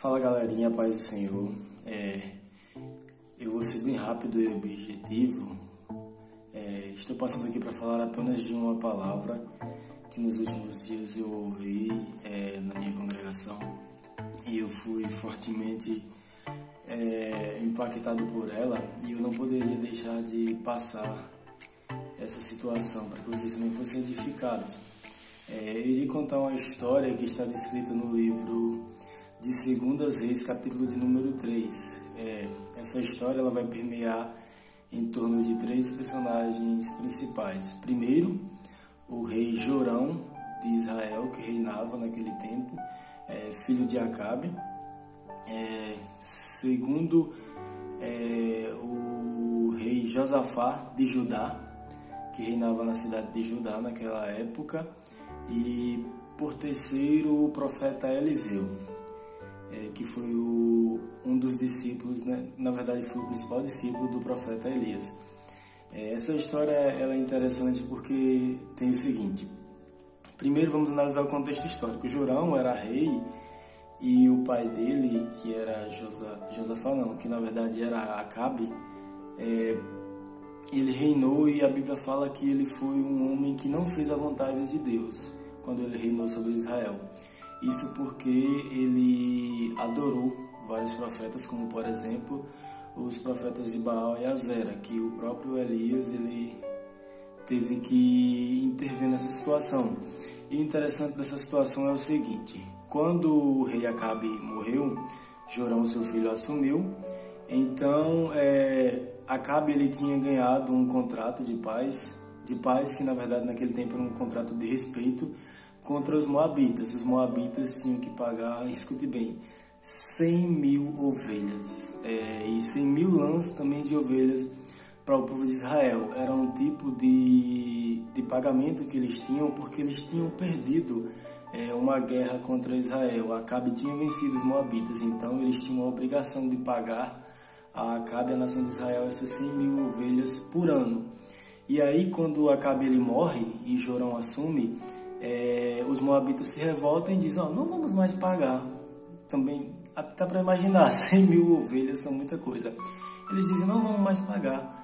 Fala galerinha, paz do Senhor. Eu vou ser bem rápido e objetivo. Estou passando aqui para falar apenas de uma palavra que nos últimos dias eu ouvi na minha congregação e eu fui fortemente impactado por ela, e eu não poderia deixar de passar essa situação para que vocês também fossem edificados. Eu iria contar uma história que está descrita no livro de 2 Reis, capítulo de número 3. Essa história ela vai permear em torno de 3 personagens principais. Primeiro, o rei Jorão de Israel, que reinava naquele tempo, filho de Acabe. Segundo, o rei Josafá de Judá, que reinava na cidade de Judá naquela época. E por terceiro, o profeta Eliseu, que foi um dos discípulos, né? Na verdade foi o principal discípulo do profeta Elias. Essa história ela é interessante porque tem o seguinte: primeiro vamos analisar o contexto histórico. Jorão era rei e o pai dele, que era Josafá, que na verdade era Acabe, ele reinou, e a Bíblia fala que ele foi um homem que não fez a vontade de Deus quando ele reinou sobre Israel. Isso porque ele adorou vários profetas, como por exemplo os profetas de Baal e Azera, que o próprio Elias ele teve que intervir nessa situação. E o interessante dessa situação é o seguinte: quando o rei Acabe morreu, Jorão, seu filho, assumiu. Então Acabe ele tinha ganhado um contrato de paz, que na verdade naquele tempo era um contrato de respeito, contra os moabitas. Os moabitas tinham que pagar, escute bem, 100.000 ovelhas e 100.000 lãs também de ovelhas para o povo de Israel. Era um tipo de pagamento que eles tinham, porque eles tinham perdido uma guerra contra Israel. Acabe tinha vencido os moabitas, então eles tinham a obrigação de pagar a Acabe, a nação de Israel, essas 100.000 ovelhas por ano. E aí quando Acabe ele morre e Jorão assume, os moabitas se revoltam e dizem: não vamos mais pagar. Também dá para imaginar, 100.000 ovelhas são muita coisa. Eles dizem: não vamos mais pagar.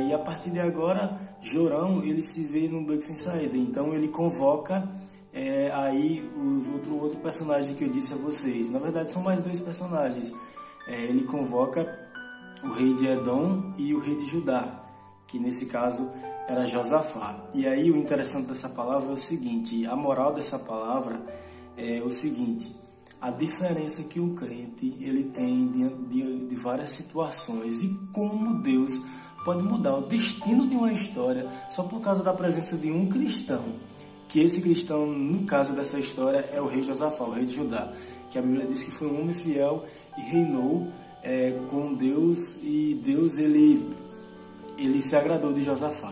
E a partir de agora, Jorão ele se vê num beco sem saída. Então ele convoca aí o outro personagem que eu disse a vocês. Na verdade são mais 2 personagens. Ele convoca o rei de Edom e o rei de Judá, que nesse caso era Josafá. E aí o interessante dessa palavra é o seguinte: a moral dessa palavra é o seguinte: a diferença que um crente ele tem diante de várias situações, e como Deus pode mudar o destino de uma história só por causa da presença de um cristão. Que esse cristão, no caso dessa história, é o rei Josafá, o rei de Judá, que a Bíblia diz que foi um homem fiel e reinou com Deus, e Deus ele se agradou de Josafá.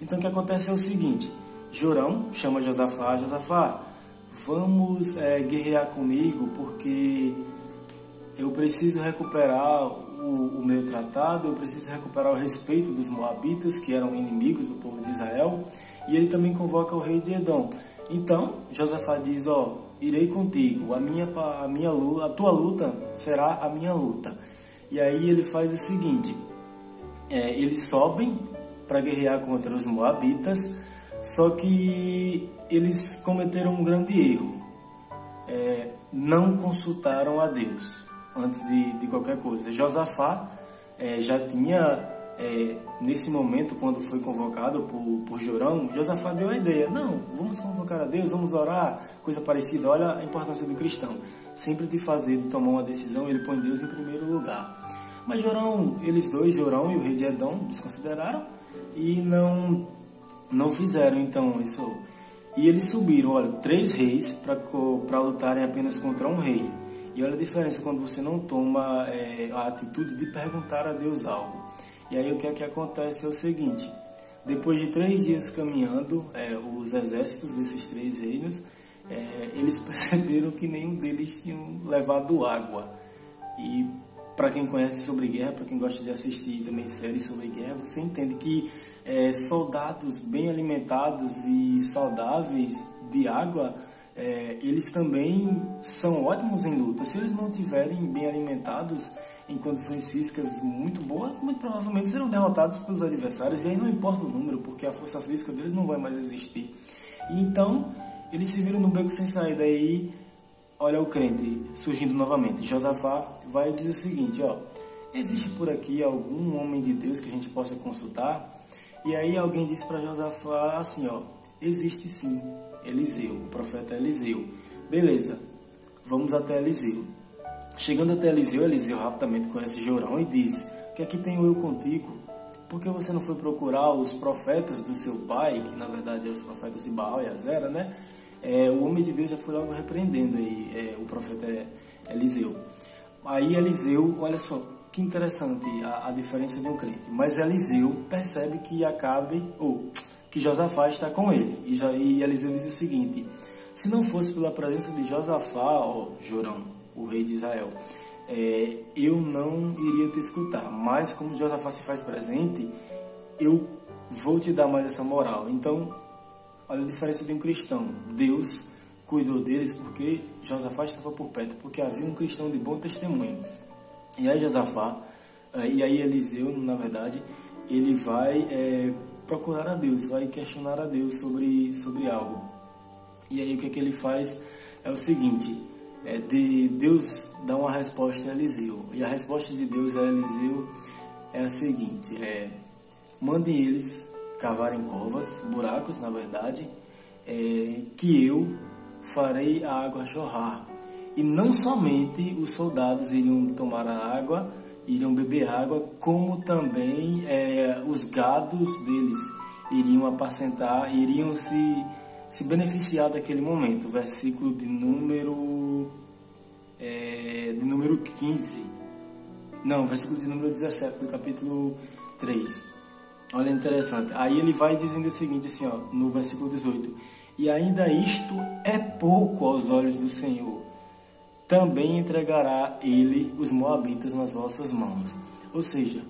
Então o que acontece é o seguinte: Jorão chama Josafá, vamos guerrear comigo, porque eu preciso recuperar o meu tratado, eu preciso recuperar o respeito dos moabitas, que eram inimigos do povo de Israel. E ele também convoca o rei de Edom. Então Josafá diz: irei contigo, a tua luta será a minha luta. E aí ele faz o seguinte: eles sobem para guerrear contra os moabitas, só que eles cometeram um grande erro. Não consultaram a Deus antes de qualquer coisa. Josafá já tinha, nesse momento, quando foi convocado por Jorão, Josafá deu a ideia: não, vamos convocar a Deus, vamos orar, coisa parecida. Olha a importância do cristão, sempre de tomar uma decisão, ele põe Deus em primeiro lugar. Mas Jorão e o rei de Edom, desconsideraram e não fizeram então isso. E eles subiram, 3 reis para lutarem apenas contra um rei. E olha a diferença quando você não toma a atitude de perguntar a Deus algo. E aí o que é que acontece é o seguinte: depois de 3 dias caminhando, os exércitos desses 3 reinos, eles perceberam que nenhum deles tinham levado água. E para quem conhece sobre guerra, para quem gosta de assistir também séries sobre guerra, você entende que soldados bem alimentados e saudáveis de água eles também são ótimos em luta. Se eles não estiverem bem alimentados, em condições físicas muito boas, muito provavelmente serão derrotados pelos adversários, e aí não importa o número, porque a força física deles não vai mais existir. E então, eles se viram no beco sem saída. Aí, olha o crente surgindo novamente. Josafá vai dizer o seguinte, ó: existe por aqui algum homem de Deus que a gente possa consultar? E aí alguém disse para Josafá assim, ó: existe sim, Eliseu, o profeta Eliseu. Beleza, vamos até Eliseu. Chegando até Eliseu, Eliseu rapidamente conhece Jorão e diz: o que é que tenho eu contigo? Por que você não foi procurar os profetas do seu pai, que na verdade eram os profetas de Baal e Azera, né? O homem de Deus já foi logo repreendendo aí, o profeta Eliseu. Aí Eliseu, olha só, que interessante a diferença de um crente. Mas Eliseu percebe que que Josafá está com ele. E Eliseu diz o seguinte: se não fosse pela presença de Josafá, Jorão, o rei de Israel, eu não iria te escutar. Mas como Josafá se faz presente, eu vou te dar mais essa moral. Então, olha a diferença de um cristão. Deus cuidou deles porque Josafá estava por perto, porque havia um cristão de bom testemunho. E aí Eliseu, na verdade, ele vai procurar a Deus, vai questionar a Deus sobre algo. E aí o que é que ele faz? É o seguinte: Deus dá uma resposta a Eliseu. E a resposta de Deus a Eliseu é a seguinte: mandem eles cavarem covas, buracos na verdade, que eu farei a água jorrar. E não somente os soldados iriam tomar a água, iriam beber água, como também os gados deles iriam apacentar, iriam se beneficiar daquele momento. Versículo de número 15. Não, versículo de número 17 do capítulo 3. Olha, interessante. Aí ele vai dizendo o seguinte, assim, ó, no versículo 18: e ainda isto é pouco aos olhos do Senhor, também entregará ele os moabitas nas vossas mãos. Ou seja,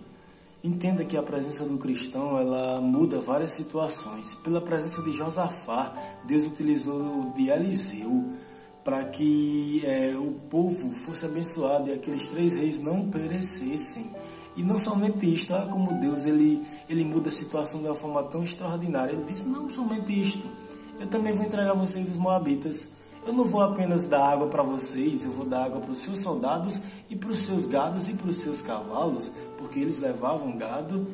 entenda que a presença do cristão, ela muda várias situações. Pela presença de Josafá, Deus utilizou de Eliseu para que o povo fosse abençoado e aqueles 3 reis não perecessem. E não somente isto, olha como Deus ele muda a situação de uma forma tão extraordinária. Ele disse: não somente isto, eu também vou entregar a vocês os moabitas. Eu não vou apenas dar água para vocês, eu vou dar água para os seus soldados e para os seus gados e para os seus cavalos, porque eles levavam gado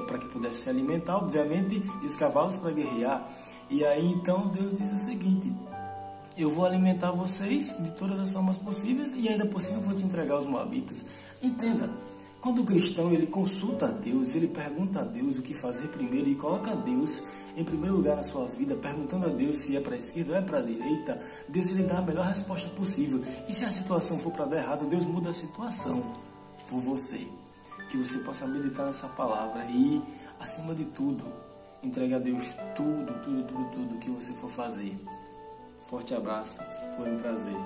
para que pudesse se alimentar, obviamente, e os cavalos para guerrear. E aí então Deus diz o seguinte: eu vou alimentar vocês de todas as formas possíveis e ainda por cima eu vou te entregar os moabitas. Entenda, quando o cristão ele consulta a Deus, ele pergunta a Deus o que fazer primeiro e coloca Deus em primeiro lugar na sua vida, perguntando a Deus se é para a esquerda ou é para a direita, Deus ele dá a melhor resposta possível. E se a situação for para dar errado, Deus muda a situação por você. Que você possa meditar nessa palavra e, acima de tudo, entregue a Deus tudo que você for fazer. Forte abraço, foi um prazer.